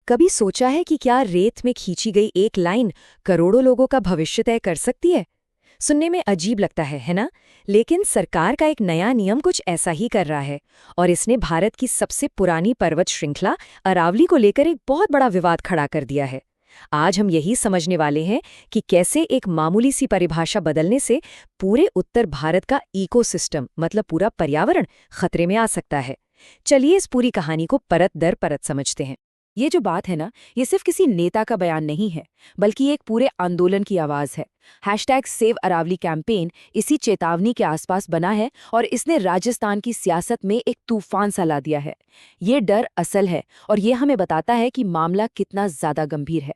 कभी सोचा है कि क्या रेत में खींची गई एक लाइन करोड़ों लोगों का भविष्य तय कर सकती है? सुनने में अजीब लगता है ना? लेकिन सरकार का एक नया नियम कुछ ऐसा ही कर रहा है और इसने भारत की सबसे पुरानी पर्वत श्रृंखला अरावली को लेकर एक बहुत बड़ा विवाद खड़ा कर दिया है। आज हम यही समझने वाले हैं कि कैसे एक मामूली सी परिभाषा बदलने से पूरे उत्तर भारत का इकोसिस्टम मतलब पूरा पर्यावरण खतरे में आ सकता है। चलिए इस पूरी कहानी को परत दर परत समझते हैं। ये जो बात है ना, ये सिर्फ किसी नेता का बयान नहीं है, बल्कि एक पूरे आंदोलन की आवाज है। #सेव अरावली कैंपेन इसी चेतावनी के आसपास बना है और इसने राजस्थान की सियासत में एक तूफान सा ला दिया है। ये डर असल है और ये हमें बताता है कि मामला कितना ज्यादा गंभीर है।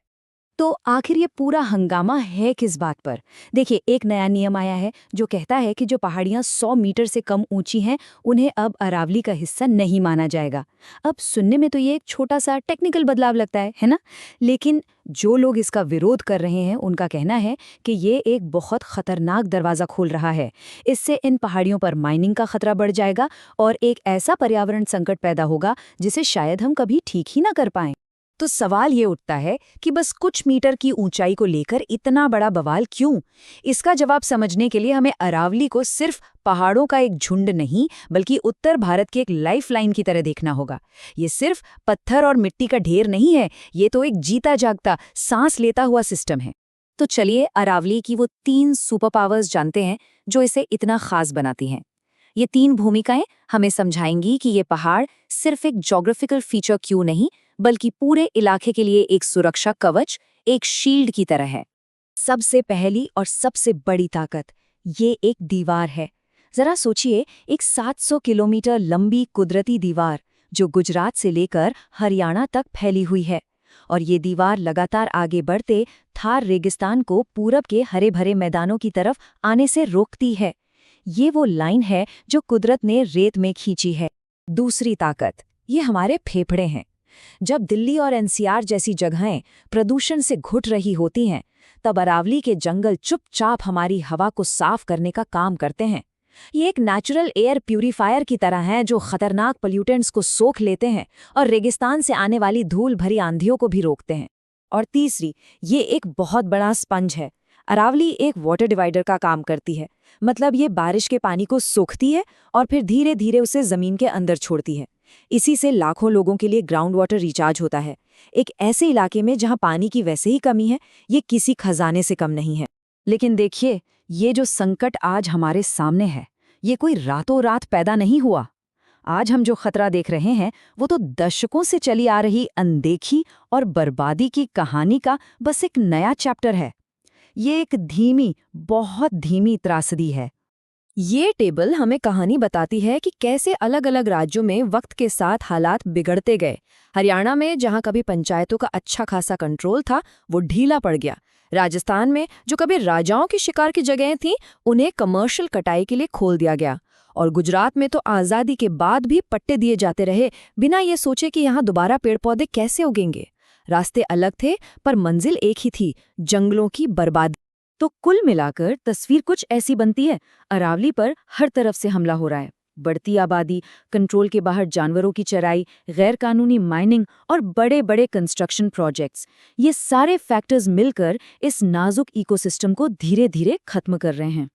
तो आखिर ये पूरा हंगामा है किस बात पर? देखिए, एक नया नियम आया है जो कहता है कि जो पहाड़ियां 100 मीटर से कम ऊंची हैं, उन्हें अब अरावली का हिस्सा नहीं माना जाएगा। अब सुनने में तो ये एक छोटा सा टेक्निकल बदलाव लगता है ना? लेकिन जो लोग इसका विरोध कर रहे हैं, उनका कहना है कि ये एक बहुत खतरनाक दरवाज़ा खोल रहा है। इससे इन पहाड़ियों पर माइनिंग का खतरा बढ़ जाएगा और एक ऐसा पर्यावरण संकट पैदा होगा जिसे शायद हम कभी ठीक ही ना कर पाएं। तो सवाल ये उठता है कि बस कुछ मीटर की ऊंचाई को लेकर इतना बड़ा बवाल क्यों? इसका जवाब समझने के लिए हमें अरावली को सिर्फ पहाड़ों का एक झुंड नहीं, बल्कि उत्तर भारत की एक लाइफलाइन की तरह देखना होगा। ये सिर्फ पत्थर और मिट्टी का ढेर नहीं है, ये तो एक जीता जागता, सांस लेता हुआ सिस्टम है। तो चलिए अरावली की वो 3 सुपर पावर्स जानते हैं जो इसे इतना खास बनाती हैं। ये 3 भूमिकाएं हमें समझाएंगी कि ये पहाड़ सिर्फ एक ज्योग्राफिकल फीचर क्यों नहीं, बल्कि पूरे इलाके के लिए एक सुरक्षा कवच, एक शील्ड की तरह है। सबसे पहली और सबसे बड़ी ताकत ये एक दीवार है। जरा सोचिए, एक 700 किलोमीटर लंबी कुदरती दीवार जो गुजरात से लेकर हरियाणा तक फैली हुई है। और ये दीवार लगातार आगे बढ़ते थार रेगिस्तान को पूरब के हरे भरे मैदानों की तरफ आने से रोकती है। ये वो लाइन है जो कुदरत ने रेत में खींची है। दूसरी ताकत, ये हमारे फेफड़े हैं। जब दिल्ली और एनसीआर जैसी जगहें प्रदूषण से घुट रही होती हैं, तब अरावली के जंगल चुपचाप हमारी हवा को साफ करने का काम करते हैं। ये एक नेचुरल एयर प्यूरिफायर की तरह हैं जो खतरनाक पोल्यूटेंट्स को सोख लेते हैं और रेगिस्तान से आने वाली धूल भरी आंधियों को भी रोकते हैं। और तीसरी, ये एक बहुत बड़ा स्पंज है। अरावली एक वाटर डिवाइडर का काम करती है, मतलब ये बारिश के पानी को सोखती है और फिर धीरे धीरे उसे जमीन के अंदर छोड़ती है। इसी से लाखों लोगों के लिए ग्राउंड वाटर रिचार्ज होता है। एक ऐसे इलाके में जहां पानी की वैसे ही कमी है, ये किसी खजाने से कम नहीं है। लेकिन देखिए, ये जो संकट आज हमारे सामने है, ये कोई रातों रात पैदा नहीं हुआ। आज हम जो खतरा देख रहे हैं, वो तो दशकों से चली आ रही अनदेखी और बर्बादी की कहानी का बस एक नया चैप्टर है। ये एक धीमी, बहुत धीमी त्रासदी है। ये टेबल हमें कहानी बताती है कि कैसे अलग अलग राज्यों में वक्त के साथ हालात बिगड़ते गए। हरियाणा में जहां कभी पंचायतों का अच्छा खासा कंट्रोल था, वो ढीला पड़ गया। राजस्थान में जो कभी राजाओं की शिकार की जगहें थीं, उन्हें कमर्शियल कटाई के लिए खोल दिया गया। और गुजरात में तो आज़ादी के बाद भी पट्टे दिए जाते रहे, बिना ये सोचे कि यहाँ दोबारा पेड़ पौधे कैसे उगेंगे। रास्ते अलग थे पर मंजिल एक ही थी, जंगलों की बर्बादी। तो कुल मिलाकर तस्वीर कुछ ऐसी बनती है। अरावली पर हर तरफ से हमला हो रहा है। बढ़ती आबादी, कंट्रोल के बाहर जानवरों की चराई, गैर कानूनी माइनिंग और बड़े बड़े कंस्ट्रक्शन प्रोजेक्ट्स, ये सारे फैक्टर्स मिलकर इस नाजुक इकोसिस्टम को धीरे धीरे खत्म कर रहे हैं।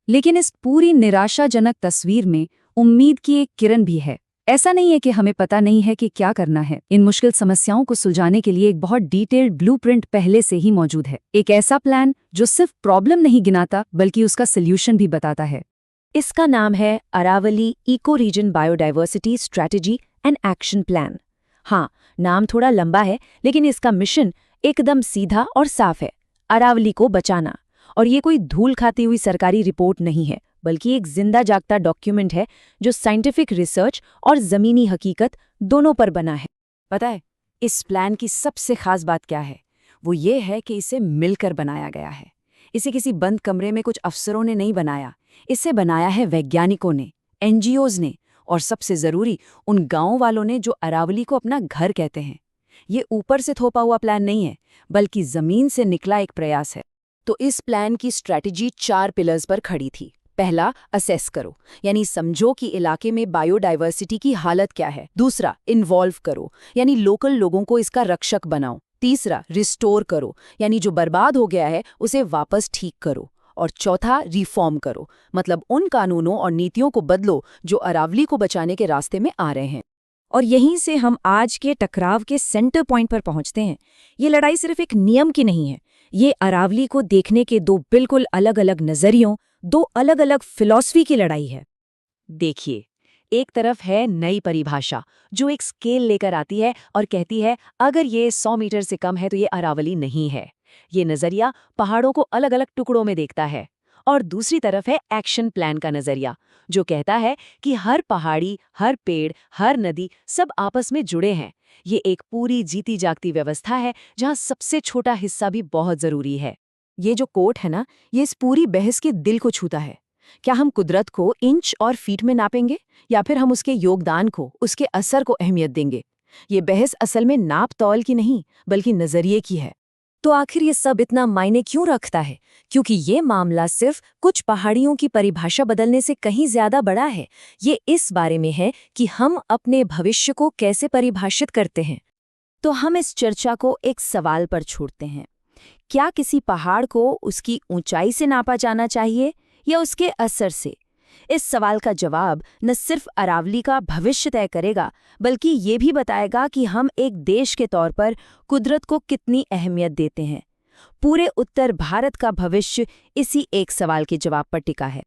लेकिन इस पूरी निराशाजनक तस्वीर में उम्मीद की एक किरण भी है। ऐसा नहीं है कि हमें पता नहीं है कि क्या करना है। इन मुश्किल समस्याओं को सुलझाने के लिए एक बहुत डिटेल्ड ब्लूप्रिंट पहले से ही मौजूद है। एक ऐसा प्लान जो सिर्फ प्रॉब्लम नहीं गिनाता, बल्कि उसका सल्यूशन भी बताता है। इसका नाम है Aravalli eco region biodiversity strategy and action plan. हाँ, नाम थोड़ा लंबा है, लेकिन इसका मिशन एकदम सीधा और साफ है, अरावली को बचाना। और ये कोई धूल खाती हुई सरकारी रिपोर्ट नहीं है, बल्कि एक जिंदा जागता डॉक्यूमेंट है जो साइंटिफिक रिसर्च और जमीनी हकीकत दोनों पर बना है। पता है, इस प्लान की सबसे खास बात क्या है? वो ये है कि इसे मिलकर बनाया गया है। इसे किसी बंद कमरे में कुछ अफसरों ने नहीं बनाया। इसे बनाया है वैज्ञानिकों ने, एनजीओज ने और सबसे जरूरी उन गांव वालों ने जो अरावली को अपना घर कहते हैं। ये ऊपर से थोपा हुआ प्लान नहीं है, बल्कि जमीन से निकला एक प्रयास है। तो इस प्लान की स्ट्रैटेजी 4 पिलर्स पर खड़ी थी। पहला, असेस करो, यानी समझो कि इलाके में बायोडाइवर्सिटी की हालत क्या है। दूसरा, इन्वॉल्व करो, यानी लोकल लोगों को इसका रक्षक बनाओ। तीसरा, रिस्टोर करो, यानी जो बर्बाद हो गया है उसे वापस ठीक करो। और चौथा, रिफॉर्म करो, मतलब उन कानूनों और नीतियों को बदलो जो अरावली को बचाने के रास्ते में आ रहे हैं। और यहीं से हम आज के टकराव के सेंटर पॉइंट पर पहुंचते हैं। ये लड़ाई सिर्फ एक नियम की नहीं है, ये अरावली को देखने के दो बिल्कुल अलग अलग नजरियों, दो अलग अलग फिलॉसफी की लड़ाई है। देखिए, एक तरफ है नई परिभाषा जो एक स्केल लेकर आती है और कहती है अगर ये 100 मीटर से कम है तो ये अरावली नहीं है। ये नजरिया पहाड़ों को अलग अलग टुकड़ों में देखता है। और दूसरी तरफ है एक्शन प्लान का नजरिया जो कहता है कि हर पहाड़ी, हर पेड़, हर नदी सब आपस में जुड़े हैं। ये एक पूरी जीती जागती व्यवस्था है जहाँ सबसे छोटा हिस्सा भी बहुत जरूरी है। ये जो कोट है ना, ये इस पूरी बहस के दिल को छूता है। क्या हम कुदरत को इंच और फीट में नापेंगे या फिर हम उसके योगदान को, उसके असर को अहमियत देंगे? ये बहस असल में नाप तौल की नहीं बल्कि नजरिए की है। तो आखिर ये सब इतना मायने क्यों रखता है? क्योंकि ये मामला सिर्फ कुछ पहाड़ियों की परिभाषा बदलने से कहीं ज्यादा बड़ा है। ये इस बारे में है कि हम अपने भविष्य को कैसे परिभाषित करते हैं। तो हम इस चर्चा को एक सवाल पर छोड़ते हैं। क्या किसी पहाड़ को उसकी ऊंचाई से नापा जाना चाहिए या उसके असर से? इस सवाल का जवाब न सिर्फ अरावली का भविष्य तय करेगा बल्कि ये भी बताएगा कि हम एक देश के तौर पर कुदरत को कितनी अहमियत देते हैं। पूरे उत्तर भारत का भविष्य इसी एक सवाल के जवाब पर टिका है।